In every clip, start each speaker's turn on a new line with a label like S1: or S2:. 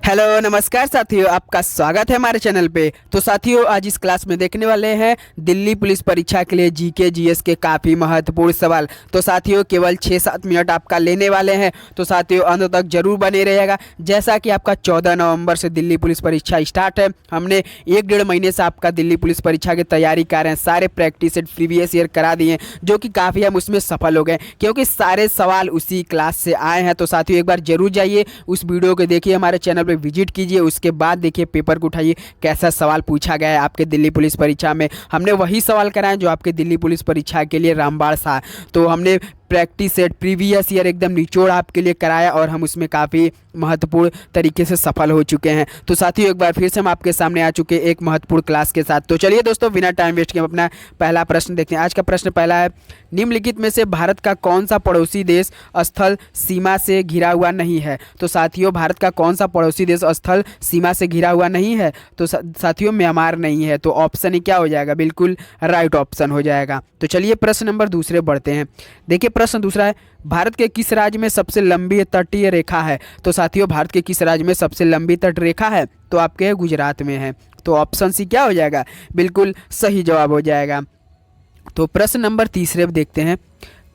S1: Hello नमस्कार साथियों, आपका स्वागत है हमारे चैनल पे। तो साथियों, आज इस क्लास में देखने वाले हैं दिल्ली पुलिस परीक्षा के लिए जीके जीएस के काफ़ी महत्वपूर्ण सवाल। तो साथियों, केवल 6-7 मिनट आपका लेने वाले हैं, तो साथियों अंत तक जरूर बने रहिएगा। जैसा कि आपका 14 नवंबर से दिल्ली पुलिस परीक्षा स्टार्ट है, हमने 1-1.5 महीने से आपका दिल्ली पुलिस परीक्षा की तैयारी कर रहे हैं। सारे प्रैक्टिस सेट प्रीवियस ईयर करा दिए, जो कि काफ़ी हम उसमें सफल हो गए, क्योंकि सारे सवाल उसी क्लास से आए हैं। तो साथियों, एक बार जरूर जाइए उस वीडियो को देखिए, हमारे चैनल पर विजिट कीजिए, उसके बाद देखिए पेपर को उठाइए कैसा सवाल पूछा गया है आपके दिल्ली पुलिस परीक्षा में। हमने वही सवाल कराए जो आपके दिल्ली पुलिस परीक्षा के लिए रामबाण था। तो हमने प्रैक्टिस सेट प्रीवियस ईयर एकदम निचोड़ आपके लिए कराया और हम उसमें काफ़ी महत्वपूर्ण तरीके से सफल हो चुके हैं। तो साथियों, एक बार फिर से हम आपके सामने आ चुके हैं एक महत्वपूर्ण क्लास के साथ। तो चलिए दोस्तों, बिना टाइम वेस्ट किए हम अपना पहला प्रश्न देखते हैं। आज का प्रश्न पहला है, निम्नलिखित में से भारत का कौन सा पड़ोसी देश स्थल सीमा से घिरा हुआ नहीं है? तो साथियों, भारत का कौन सा पड़ोसी देश स्थल सीमा से घिरा हुआ नहीं है? तो साथियों, म्यांमार नहीं है। तो ऑप्शन ही क्या हो जाएगा? बिल्कुल राइट ऑप्शन हो जाएगा। तो चलिए प्रश्न नंबर दूसरे बढ़ते हैं। देखिए प्रश्न दूसरा है, भारत के किस राज्य में सबसे लंबी तटीय रेखा है? तो साथियों, भारत के किस राज्य में सबसे लंबी तट रेखा है? तो आपके गुजरात में है। तो ऑप्शन सी क्या हो जाएगा? बिल्कुल सही जवाब हो जाएगा। तो प्रश्न नंबर तीसरे देखते हैं,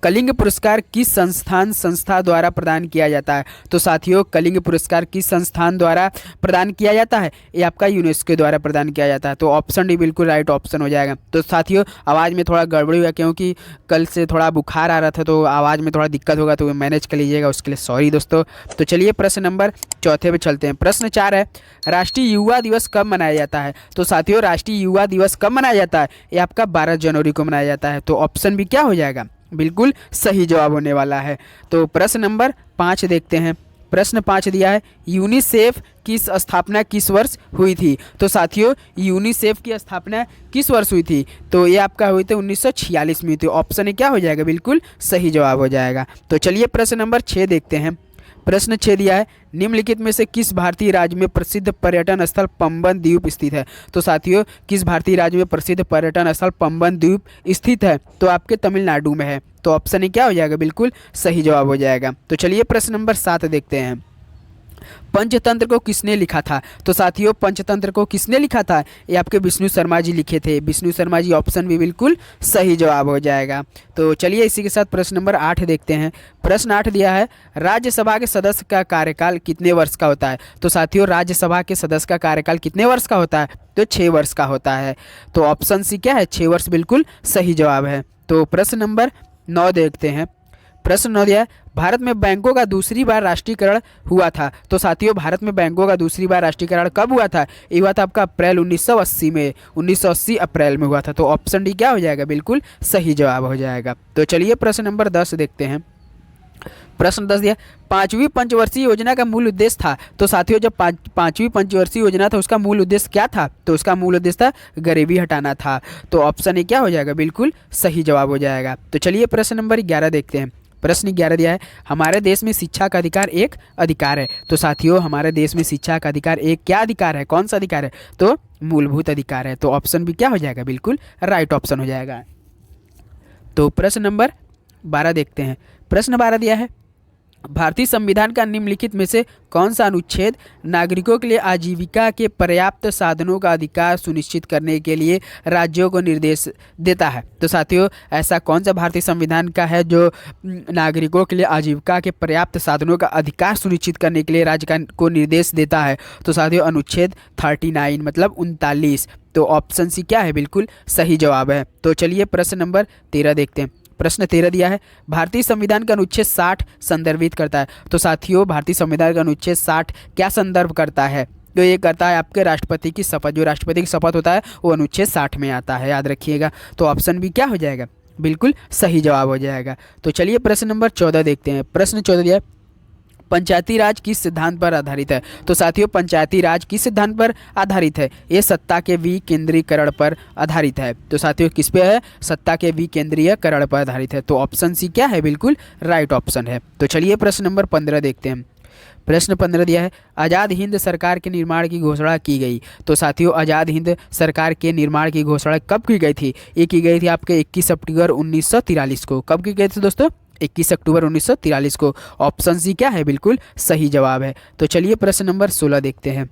S1: कलिंग पुरस्कार किस संस्था द्वारा प्रदान किया जाता है? तो साथियों, कलिंग पुरस्कार किस संस्थान द्वारा प्रदान किया जाता है? ये आपका यूनेस्को द्वारा प्रदान किया जाता है। तो ऑप्शन डी बिल्कुल राइट ऑप्शन हो जाएगा। तो साथियों, आवाज़ में थोड़ा गड़बड़ी हुआ, क्योंकि कल से थोड़ा बुखार आ रहा था, तो आवाज़ में थोड़ा दिक्कत होगा, तो मैनेज कर लीजिएगा, उसके लिए सॉरी दोस्तों। तो चलिए प्रश्न नंबर चौथे पे चलते हैं। प्रश्न 4 है, राष्ट्रीय युवा दिवस कब मनाया जाता है? तो साथियों, राष्ट्रीय युवा दिवस कब मनाया जाता है? ये आपका 12 जनवरी को मनाया जाता है। तो ऑप्शन भी क्या हो जाएगा? बिल्कुल सही जवाब होने वाला है। तो प्रश्न नंबर 5 देखते हैं। प्रश्न 5 दिया है, यूनिसेफ की स्थापना किस वर्ष हुई थी? तो साथियों, यूनिसेफ की स्थापना किस वर्ष हुई थी? तो ये आपका हुई थी 1946 में हुई थी। ऑप्शन ही क्या हो जाएगा? बिल्कुल सही जवाब हो जाएगा। तो चलिए प्रश्न नंबर 6 देखते हैं। प्रश्न 6 दिया है, निम्नलिखित में से किस भारतीय राज्य में प्रसिद्ध पर्यटन स्थल पंबन द्वीप स्थित है? तो साथियों, किस भारतीय राज्य में प्रसिद्ध पर्यटन स्थल पंबन द्वीप स्थित है? तो आपके तमिलनाडु में है। तो ऑप्शन ही क्या हो जाएगा? बिल्कुल सही जवाब हो जाएगा। तो चलिए प्रश्न नंबर 7 देखते हैं। पंचतंत्र को किसने लिखा था? तो साथियों, पंचतंत्र को किसने लिखा था? ये आपके विष्णु शर्मा जी लिखे थे। विष्णु शर्मा जी, ऑप्शन भी बिल्कुल सही जवाब हो जाएगा। तो चलिए इसी के साथ प्रश्न नंबर 8 देखते हैं। प्रश्न 8 दिया है, राज्यसभा के सदस्य का कार्यकाल कितने वर्ष का होता है? तो साथियों, राज्यसभा के सदस्य का कार्यकाल कितने वर्ष का होता है? तो 6 वर्ष का होता है। तो ऑप्शन सी क्या है? 6 वर्ष बिल्कुल सही जवाब है। तो प्रश्न नंबर 9 देखते हैं। प्रश्न 9 दिया है, भारत में बैंकों का दूसरी बार राष्ट्रीयकरण हुआ था? तो साथियों, भारत में बैंकों का दूसरी बार राष्ट्रीयकरण कब हुआ था? ये हुआ था आपका अप्रैल 1980 में। 1980 अप्रैल में हुआ था। तो ऑप्शन डी क्या हो जाएगा? बिल्कुल सही जवाब हो जाएगा। तो चलिए प्रश्न नंबर 10 देखते हैं। प्रश्न 10 दिया, 5वीं पंचवर्षीय योजना का मूल उद्देश्य था? तो साथियों, जब 5वीं पंचवर्षीय योजना था, उसका मूल उद्देश्य क्या था? तो उसका मूल उद्देश्य था गरीबी हटाना था। तो ऑप्शन ए क्या हो जाएगा? बिल्कुल सही जवाब हो जाएगा। तो चलिए प्रश्न नंबर 11 देखते हैं। प्रश्न 11 दिया है, हमारे देश में शिक्षा का अधिकार एक अधिकार है? तो साथियों, हमारे देश में शिक्षा का अधिकार एक क्या अधिकार है? कौन सा अधिकार है? तो मूलभूत अधिकार है। तो ऑप्शन भी क्या हो जाएगा? बिल्कुल राइट ऑप्शन हो जाएगा। तो प्रश्न नंबर 12 देखते हैं। प्रश्न 12 दिया है, भारतीय संविधान का निम्नलिखित में से कौन सा अनुच्छेद नागरिकों के लिए आजीविका के पर्याप्त साधनों का अधिकार सुनिश्चित करने के लिए राज्यों को निर्देश देता है? तो साथियों, ऐसा कौन सा भारतीय संविधान का है जो नागरिकों के लिए आजीविका के पर्याप्त साधनों का अधिकार सुनिश्चित करने के लिए राज्य को निर्देश देता है? तो साथियों, अनुच्छेद 39 मतलब 39। तो ऑप्शन सी क्या है? बिल्कुल सही जवाब है। तो चलिए प्रश्न नंबर 13 देखते हैं। प्रश्न 13 दिया है, भारतीय संविधान का अनुच्छेद 60 संदर्भित करता है? तो साथियों, भारतीय संविधान का अनुच्छेद 60 क्या संदर्भ करता है? तो ये करता है आपके राष्ट्रपति की शपथ। जो राष्ट्रपति की शपथ होता है वो अनुच्छेद 60 में आता है, याद रखिएगा। तो ऑप्शन भी क्या हो जाएगा? बिल्कुल सही जवाब हो जाएगा। तो चलिए प्रश्न नंबर 14 देखते हैं। प्रश्न 14 दिया है, पंचायती राज किस सिद्धांत पर आधारित है? तो साथियों, पंचायती राज किस सिद्धांत पर आधारित है? ये सत्ता के विकेंद्रीकरण पर आधारित है। तो साथियों, किस पे है? सत्ता के विकेंद्रीयकरण पर आधारित है। तो ऑप्शन सी क्या है? बिल्कुल राइट ऑप्शन है। तो चलिए प्रश्न नंबर 15 देखते हैं। प्रश्न 15 दिया है, आज़ाद हिंद सरकार के निर्माण की घोषणा की गई? तो साथियों, आज़ाद हिंद सरकार के निर्माण की घोषणा कब की गई थी? ये की गई थी आपके 21 अक्टूबर 1943 को। कब की गई थी दोस्तों? 21 अक्टूबर 1943 को। ऑप्शन सी क्या है, बिल्कुल सही जवाब है। तो चलिए प्रश्न नंबर 16 देखते हैं।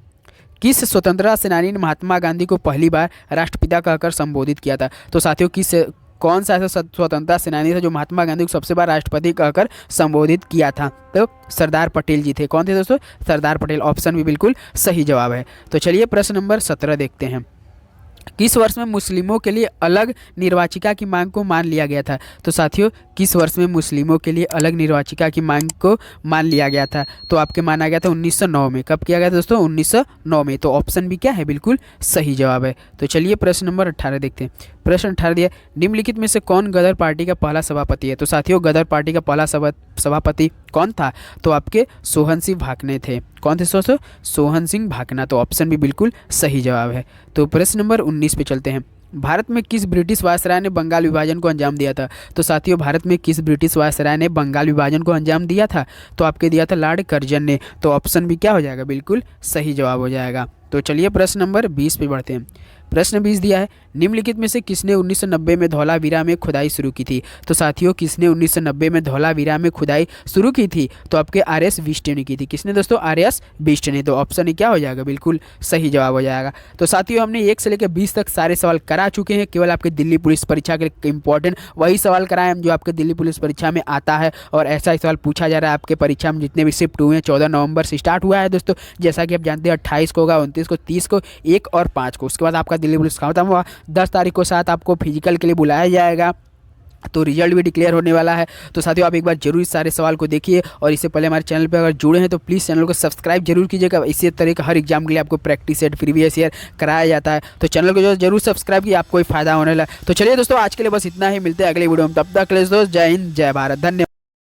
S1: किस स्वतंत्रता सेनानी ने महात्मा गांधी को पहली बार राष्ट्रपिता कहकर संबोधित किया था? तो साथियों कौन सा ऐसा स्वतंत्रता सेनानी था जो महात्मा गांधी को सबसे बार राष्ट्रपति कहकर संबोधित किया था? तो सरदार पटेल जी थे। कौन थे दोस्तों? सरदार पटेल। ऑप्शन भी बिल्कुल सही जवाब है। तो चलिए प्रश्न नंबर 17 देखते हैं। किस वर्ष में मुस्लिमों के लिए अलग निर्वाचिका की मांग को मान लिया गया था? तो साथियों किस वर्ष में मुस्लिमों के लिए अलग निर्वाचिका की मांग को मान लिया गया था? तो आपके माना गया था 1909 में। कब किया गया था दोस्तों? 1909 में। तो ऑप्शन भी क्या है, बिल्कुल सही जवाब है। तो चलिए प्रश्न नंबर 18 देखते हैं। प्रश्न 18 दिया, निम्नलिखित में से कौन गदर पार्टी का पहला सभापति है? तो साथियों गदर पार्टी का पहला सभापति कौन था? तो आपके सोहन सिंह भाकने थे। कौन थे दोस्तों? सोहन सिंह भाकना। तो ऑप्शन भी बिल्कुल सही जवाब है। तो प्रश्न नंबर 19 पे चलते हैं। भारत में किस ब्रिटिश वायसराय ने बंगाल विभाजन को अंजाम दिया था? तो साथियों भारत में किस ब्रिटिश वायसराय ने बंगाल विभाजन को अंजाम दिया था? तो आपके दिया था लॉर्ड कर्जन ने। तो ऑप्शन भी क्या हो जाएगा, बिल्कुल सही जवाब हो जाएगा। तो चलिए प्रश्न नंबर 20 पे बढ़ते हैं। प्रश्न 20 दिया है, निम्नलिखित में से किसने 1990 में धौलावीरा में खुदाई शुरू की थी? तो साथियों किसने 1990 में धौलावीरा में खुदाई शुरू की थी? तो आपके RS बिष्ट ने की थी। किसने दोस्तों? RS बिष्ट ने। तो ऑप्शन ही क्या हो जाएगा, बिल्कुल सही जवाब हो जाएगा। तो साथियों हमने 1 से लेकर 20 तक सारे सवाल करा चुके हैं। केवल आपके दिल्ली पुलिस परीक्षा के लिए इंपॉर्टेंट वही सवाल कराए हम जो आपके दिल्ली पुलिस परीक्षा में आता है, और ऐसा ही सवाल पूछा जा रहा है आपके परीक्षा में जितने भी शिफ्ट हुए हैं। 14 नवंबर से स्टार्ट हुआ है दोस्तों, जैसा कि आप जानते हैं 28 को होगा, 29 को, 30 को, 1 और 5 को। उसके बाद आपका दिल्ली पुलिस खत्म हुआ। 10 तारीख को साथ आपको फिजिकल के लिए बुलाया जाएगा, तो रिजल्ट भी डिक्लेयर होने वाला है। तो साथियों आप एक बार जरूर इस सारे सवाल को देखिए, और इससे पहले हमारे चैनल पर अगर जुड़े हैं तो प्लीज़ चैनल को सब्सक्राइब जरूर कीजिएगा। इसी तरह का हर एग्जाम के लिए आपको प्रैक्टिस सेट प्रीवियस ईयर कराया जाता है, तो चैनल को जो जरूर सब्सक्राइब किए, आपको ही फायदा होने लगा। तो चलिए दोस्तों आज के लिए बस इतना ही, मिलते हैं अगले वीडियो में। तब तक के लिए दोस्तों जय हिंद, जय भारत, धन्यवाद।